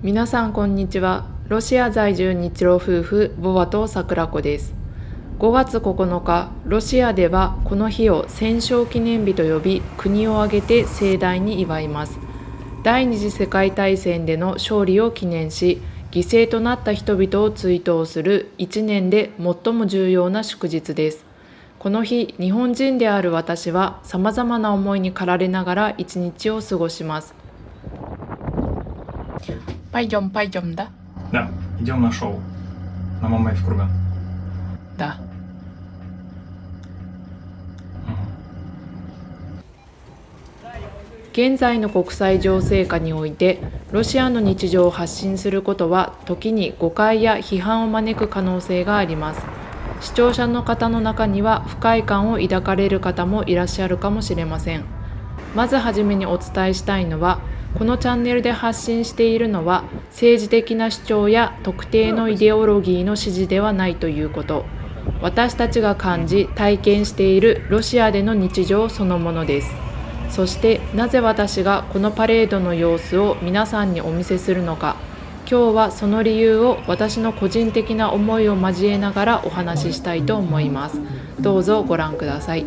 皆さんこんにちは。ロシア在住日露夫婦ボバと桜子です。5月9日、ロシアではこの日を戦勝記念日と呼び、国を挙げて盛大に祝います。第二次世界大戦での勝利を記念し、犠牲となった人々を追悼する1年で最も重要な祝日です。この日、日本人である私は様々な思いに駆られながら一日を過ごします。Пойдем, пойдем, да? Да, идем на шоу. На Мамаев курган. Да. 現在の国際情勢下において、ロシアの日常を発信することは時に誤解や批判を招く可能性があります。視聴者の方の中には不快感を抱かれる方もいらっしゃるかもしれません。まずはじめにお伝えしたいのは、このチャンネルで発信しているのは政治的な主張や特定のイデオロギーの支持ではないということ。私たちが感じ体験しているロシアでの日常そのものです。そしてなぜ私がこのパレードの様子を皆さんにお見せするのか、今日はその理由を私の個人的な思いを交えながらお話ししたいと思います。どうぞご覧ください。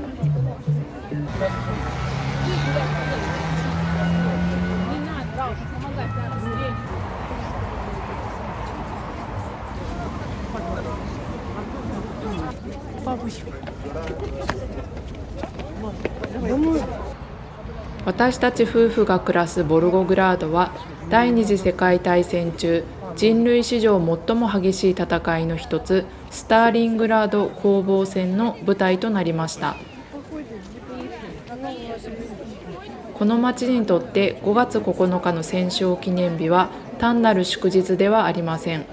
私たち夫婦が暮らすボルゴグラードは第二次世界大戦中、人類史上最も激しい戦いの一つ、スターリングラード攻防戦の舞台となりました。この町にとって5月9日の戦勝記念日は単なる祝日ではありません。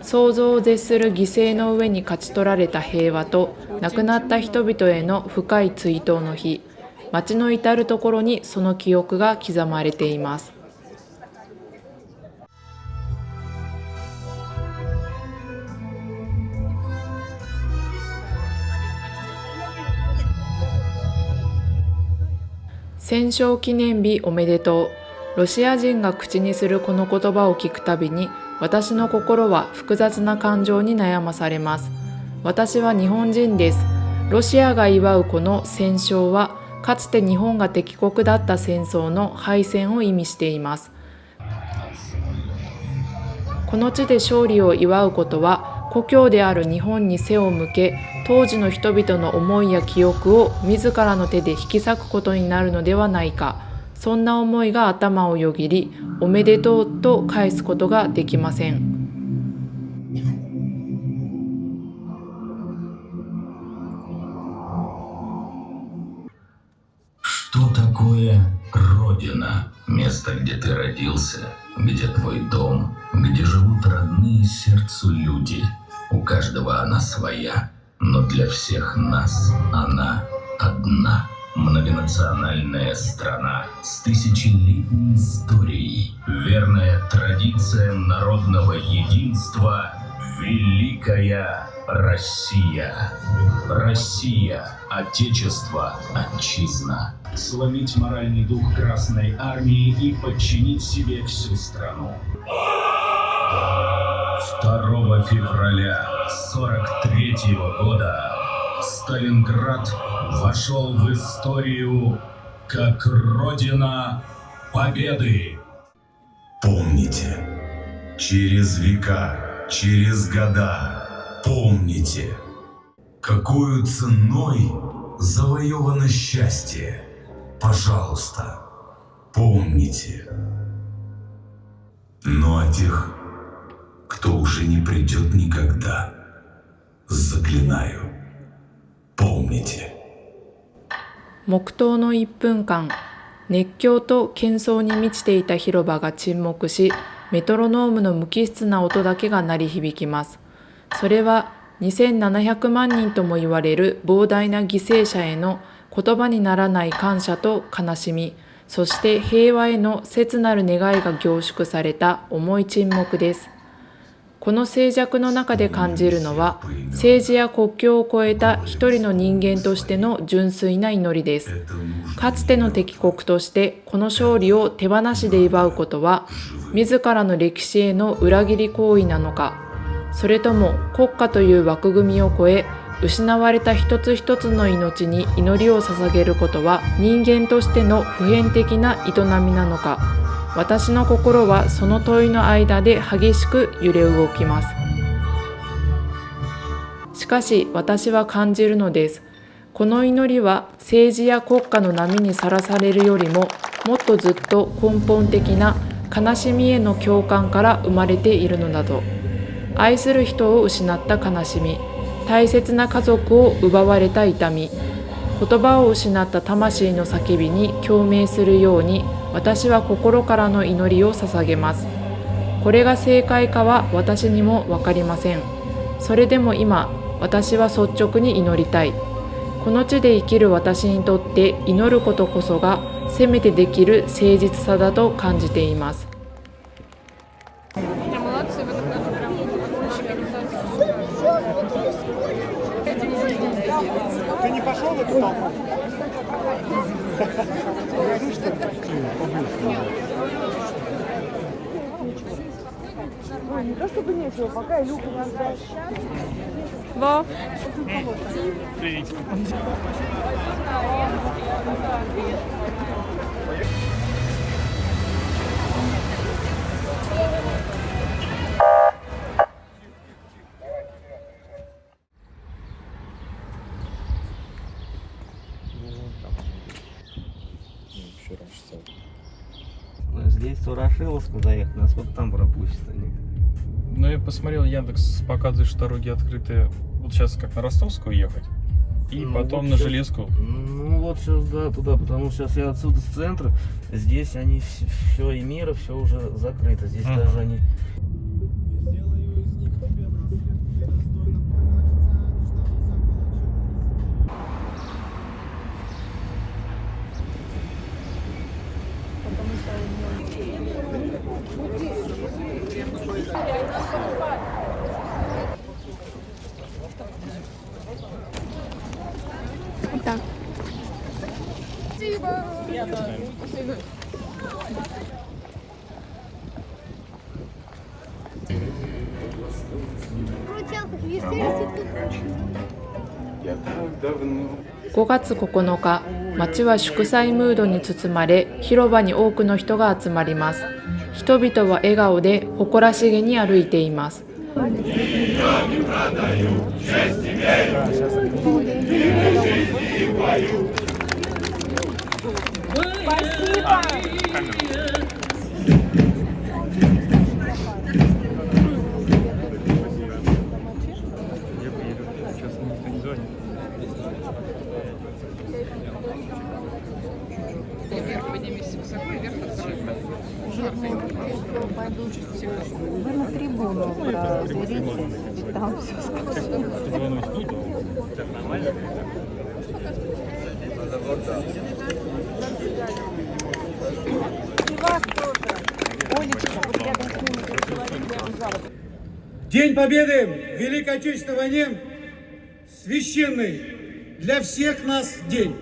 想像を絶する犠牲の上に勝ち取られた平和と亡くなった人々への深い追悼の日、街の至るところにその記憶が刻まれています。戦勝記念日おめでとう。ロシア人が口にするこの言葉を聞くたびに、私の心は複雑な感情に悩まされます。私は日本人です。ロシアが祝うこの戦勝は、かつて日本が敵国だった戦争の敗戦を意味しています。この地で勝利を祝うことは、故郷である日本に背を向け、当時の人々の思いや記憶を自らの手で引き裂くことになるのではないか、そんな思いが頭をよぎり、おめでとうと返すことができません。Что такое Родина? Место, где ты родился, где твой дом, где живут родные сердцу люди. У каждого она своя, но для всех нас она одна. Многонациональная страна с тысячелетней историей, верная традициям народного единства, великая Россия. Россия, Отечество, Отчизна. Сломить моральный дух Красной Армии и подчинить себе всю страну. 2 февраля 1943 года Сталинград вошел в историю как Родина Победы. Помните, через века, через года, помните, какую ценой завоевано счастье. Пожалуйста, помните. Ну а тех, кто уже не придет никогда, заклинаю, помните. 黙祷の1分間、熱狂と喧騒に満ちていた広場が沈黙し、メトロノームの無機質な音だけが鳴り響きます。それは2700万人とも言われる膨大な犠牲者への言葉にならない感謝と悲しみ、そして平和への切なる願いが凝縮された重い沈黙です。この静寂の中で感じるのは、政治や国境を越えた一人の人間としての純粋な祈りです。かつての敵国としてこの勝利を手放しで祝うことは、自らの歴史への裏切り行為なのか、それとも国家という枠組みを超え、失われた一つ一つの命に祈りを捧げることは人間としての普遍的な営みなのか。私の心はその問いの間で激しく揺れ動きます。しかし私は感じるのです。この祈りは政治や国家の波にさらされるよりももっとずっと根本的な悲しみへの共感から生まれているのだと。愛する人を失った悲しみ、大切な家族を奪われた痛み、言葉を失った魂の叫びに共鳴するように、私は心からの祈りを捧げます。これが正解かは私にも分かりません。それでも今、私は率直に祈りたい。この地で生きる私にとって祈ることこそがせめてできる誠実さだと感じています。Ты не пошел в эту толпу? Ой, не то чтобы нечего, пока Илюха нас дальше. Во. Привет. Здесь в Ворошиловск заехать, насколько там пропустится? Ну, я посмотрел, Яндекс показывает, что дороги открыты. Вот сейчас как на Ростовскую ехать. И Ну, потом вот на щас- Железку. Ну вот сейчас, да, туда, потому что сейчас я отсюда с центра, здесь они все и мира, все уже закрыто. Здесь Мгм. даже они...5月9日、街は祝祭ムードに包まれ、広場に多くの人が集まります。人々は笑顔で誇らしげに歩いています。Я поеду. Сейчас никто не звонит. Вы на трибуну прозерите, там все скажут. Звонить буду. День Победы в Великой Отечественной войне – священный для всех нас день.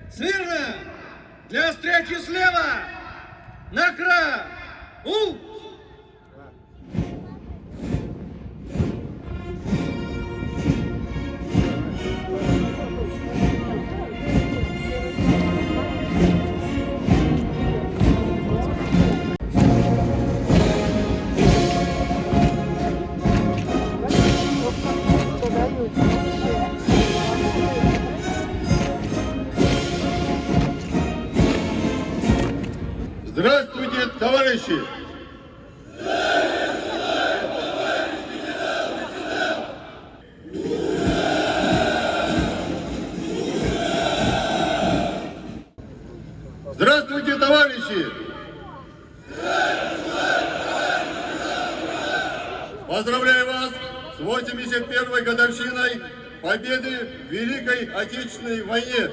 Смирно! Для встречи слева! Накра! У! Здравствуйте, товарищи! Здравствуйте, товарищи! Поздравляю вас с 81-й годовщиной победы в Великой Отечественной войне.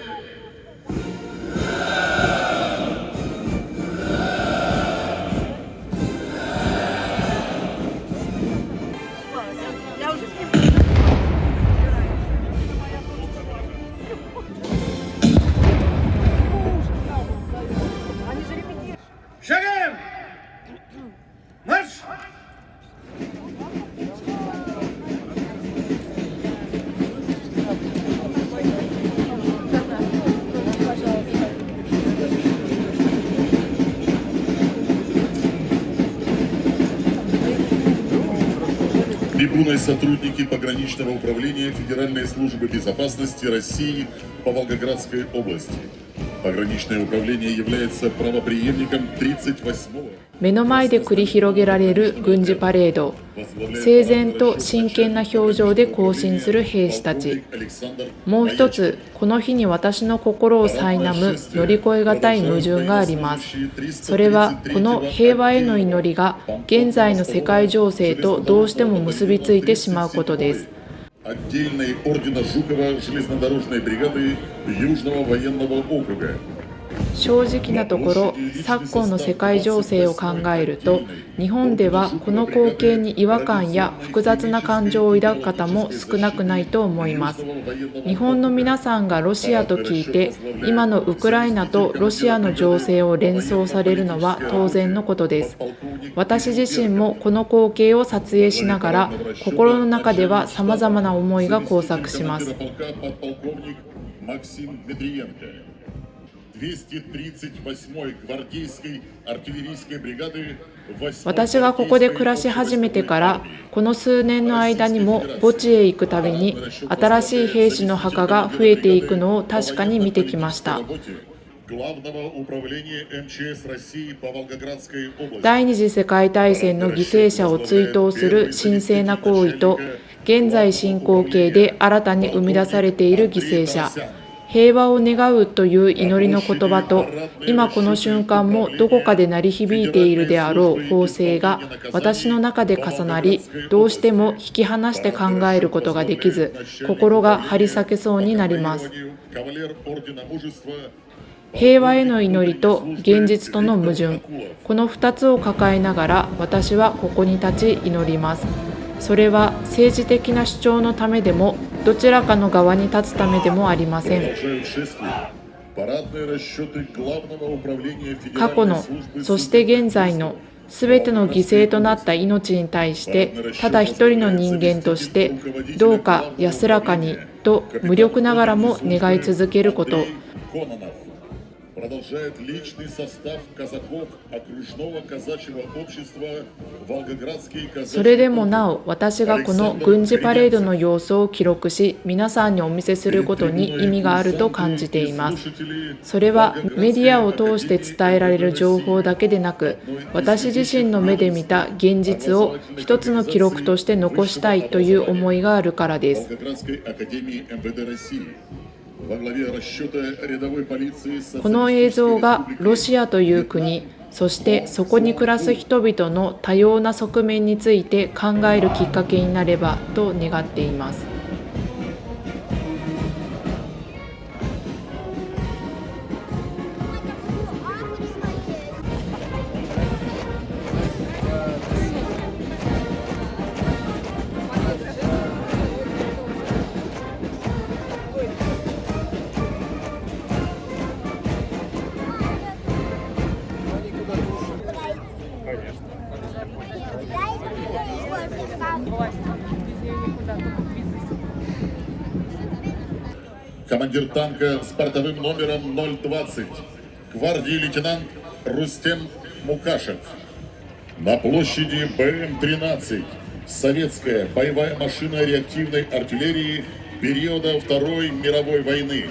Шагаем! Марш! Трибуной сотрудники пограничного управления Федеральной службы безопасности России по Волгоградской области. Пограничное управление является правопреемником 38-го. 目の前で繰り広げられる軍事パレード。整然と真剣な表情で行進する兵士たち。もう一つ、この日に私の心を苛む乗り越えがたい矛盾があります。それは、この平和への祈りが現在の世界情勢とどうしても結びついてしまうことです。Отдельной ордена Жукова железнодорожной бригады Южного военного округа. 正直なところ、昨今の世界情勢を考えると、日本ではこの光景に違和感や複雑な感情を抱く方も少なくないと思います。日本の皆さんがロシアと聞いて、今のウクライナとロシアの情勢を連想されるのは当然のことです。私自身もこの光景を撮影しながら、心の中では様々な思いが交錯します。私がここで暮らし始めてからこの数年の間にも墓地へ行くたびに新しい兵士の墓が増えていくのを確かに見てきました。第二次世界大戦の犠牲者を追悼する神聖な行為と現在進行形で新たに生み出されている犠牲者、平和を願うという祈りの言葉と今この瞬間もどこかで鳴り響いているであろう法制が私の中で重なり、どうしても引き離して考えることができず、心が張り裂けそうになります。平和への祈りと現実との矛盾、この2つを抱えながら私はここに立ち祈ります。それは政治的な主張のためでもどちらかの側に立つためでもありません。過去の、そして現在のすべての犠牲となった命に対してただ一人の人間としてどうか安らかにと無力ながらも願い続けること。Продолжает личный состав казаков окружного казачьего общества Волгоградский казачий. それでもなお私がこの軍事パレードの様子を記録し皆さんにお見せすることに意味があると感じています。それはメディアを通して伝えられる情報だけでなく、私自身の目で見た現実を一つの記録として残したいという思いがあるからです。この映像がロシアという国、そしてそこに暮らす人々の多様な側面について考えるきっかけになればと願っています。Командир танка с бортовым номером 020, гвардии лейтенант Рустем Мукашев. На площади БМ-13 советская боевая машина реактивной артиллерии периода Второй мировой войны,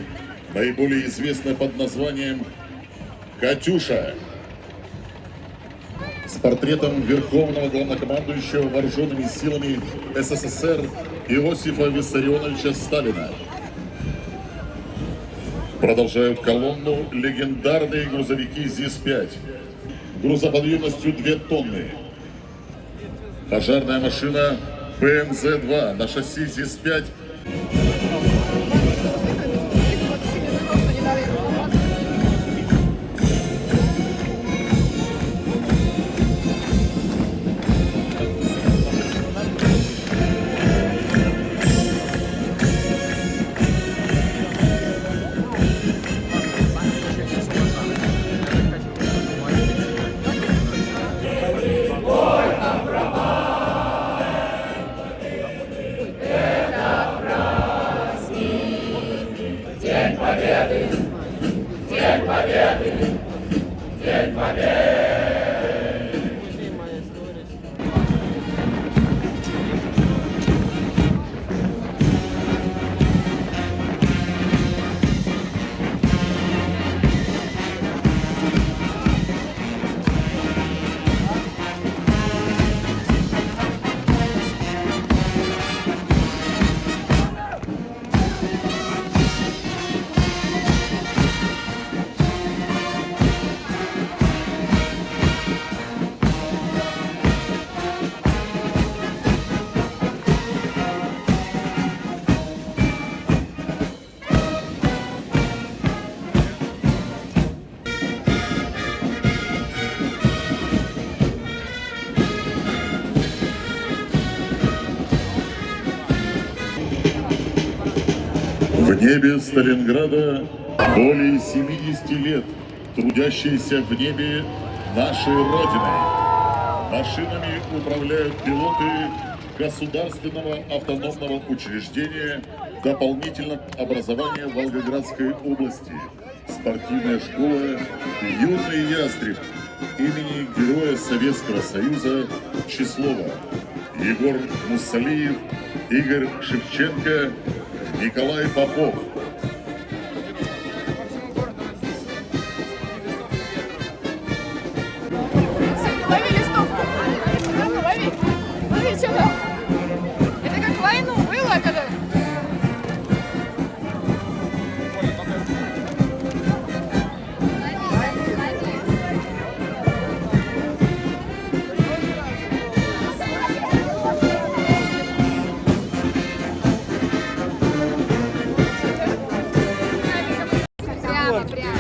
наиболее известна под названием «Катюша». С портретом Верховного Главнокомандующего Вооруженными силами СССР Иосифа Виссарионовича Сталина. Продолжают колонну легендарные грузовики ЗИС-5 грузоподъемностью 2 тонны. Пожарная машина ПМЗ-2 на шасси ЗИС-5. В небе Сталинграда более 70 лет трудящиеся в небе нашей Родины. Машинами управляют пилоты Государственного автономного учреждения дополнительного образования Волгоградской области, спортивная школа «Юный ястреб» имени Героя Советского Союза Числова, Егор Муссалиев, Игорь Шевченко, Николай Попов. Лови листовку. Лови. Лови, что там? Это как в войну было, когда... Прямо.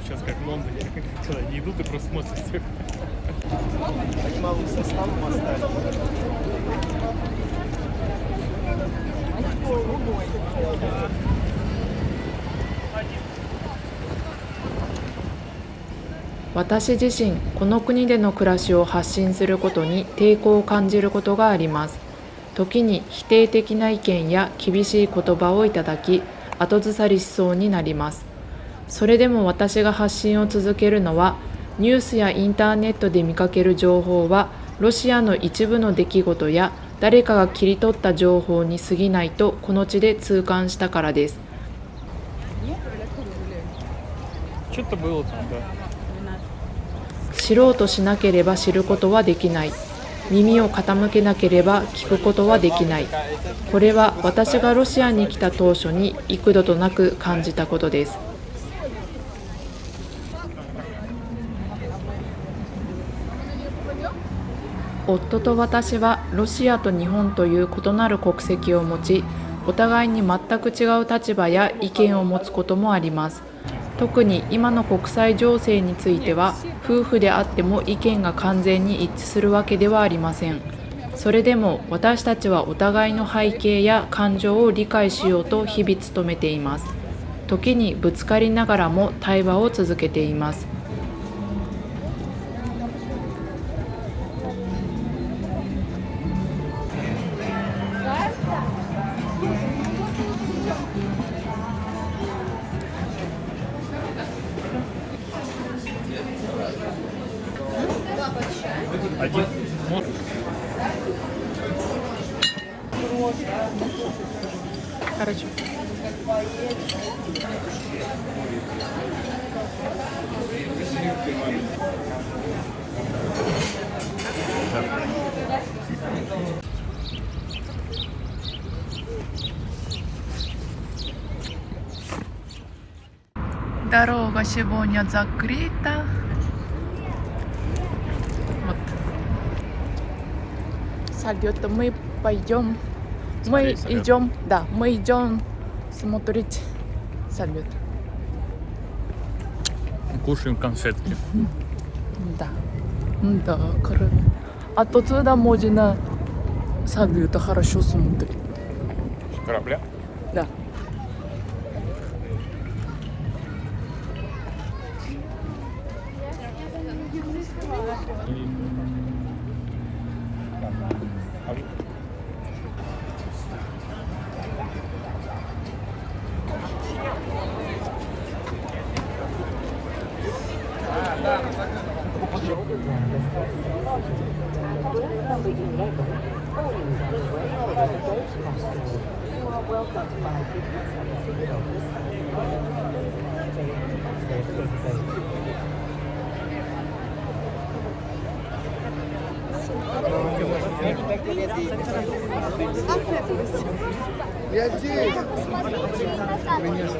Сейчас как в Лондоне, когда они идут и просто смотрят всех. Малый составом оставили.私自身、この国での暮らしを発信することに抵抗を感じることがあります。時に否定的な意見や厳しい言葉をいただき、後ずさりしそうになります。それでも私が発信を続けるのは、ニュースやインターネットで見かける情報は、ロシアの一部の出来事や誰かが切り取った情報に過ぎないとこの地で痛感したからです。Что-то было там, да. 知ろうとしなければ知ることはできない。耳を傾けなければ聞くことはできない。これは私がロシアに来た当初に幾度となく感じたことです。夫と私はロシアと日本という異なる国籍を持ち、お互いに全く違う立場や意見を持つこともあります。特に今の国際情勢については、夫婦であっても意見が完全に一致するわけではありません。それでも私たちはお互いの背景や感情を理解しようと日々努めています。時にぶつかりながらも対話を続けています。Один. Хорошо. Дорога сегодня закрыта. Вот. Салют, мы пойдем. Мы идем, да, мы идем смотреть салют. Кушаем конфетки. Да. Да, круто. А то туда можно салют хорошо смотреть. С корабля? Да.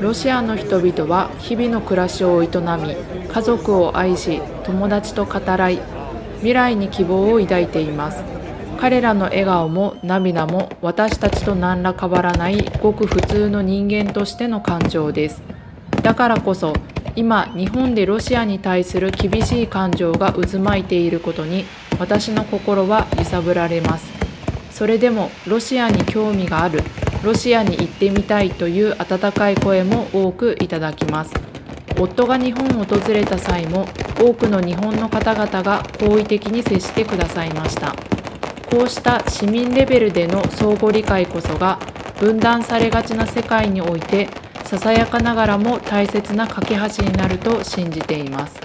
ロシアの人々は日々の暮らしを営み、家族を愛し、友達と語らい、未来に希望を抱いています。彼らの笑顔も涙も私たちと何ら変わらないごく普通の人間としての感情です。だからこそ今日本でロシアに対する厳しい感情が渦巻いていることに私の心は揺さぶられます。それでもロシアに興味がある、ロシアに行ってみたいという温かい声も多くいただきます。夫が日本を訪れた際も多くの日本の方々が好意的に接してくださいました。こうした市民レベルでの相互理解こそが分断されがちな世界においてささやかながらも大切な架け橋になると信じています。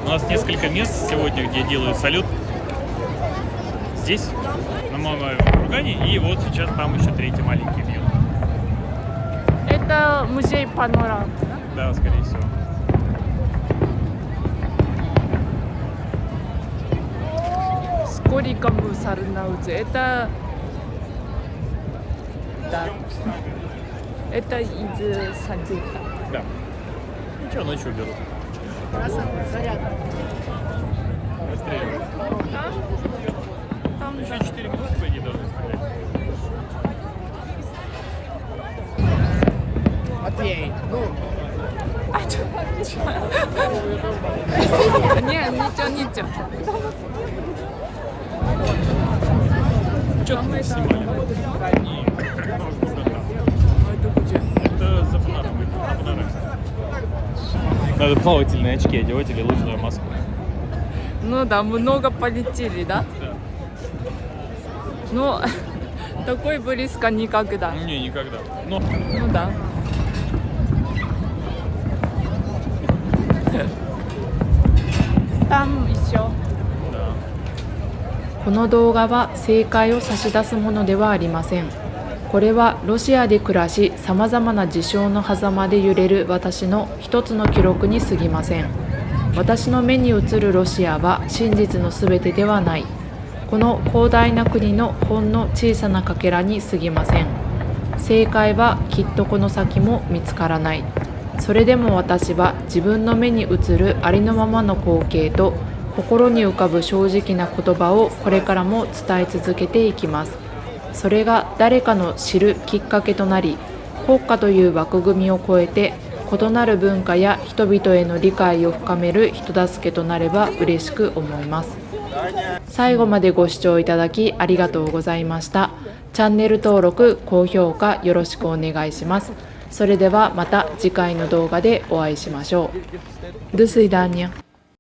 У нас несколько мест сегодня, где делают салют. Здесь, на моем кургане, и вот сейчас там еще третий маленький бьет. Это музей панорам. Да, скорее всего. Сколько мы сорнаузе? Это да. Это из салюта. Да. Ну что, ночью берут. Быстрее. Там еще 4 минуты, по идее, должны стрелять. Матвей, ну... Не, ничего. Что мы снимали? Это за Бунаром. Надо плавательные очки одевать или лыжную маску. Ну да, много полетели, да? Да. Ну, такой близко никогда. Не, никогда. Но Ну да. Там еще。この動画は正解を差し出すものではありません。これはロシアで暮らし、さまざまな事象の狭間で揺れる私の一つの記録に過ぎません。私の目に映るロシアは真実のすべてではない。この広大な国のほんの小さなかけらに過ぎません。正解はきっとこの先も見つからない。それでも私は自分の目に映るありのままの光景と心に浮かぶ正直な言葉をこれからも伝え続けていきます。それが誰かの知るきっかけとなり、国家という枠組みを超えて異なる文化や人々への理解を深める人助けとなれば嬉しく思います。最後までご視聴いただきありがとうございました。チャンネル登録、高評価よろしくお願いします。それではまた次回の動画でお会いしましょう。До свидания.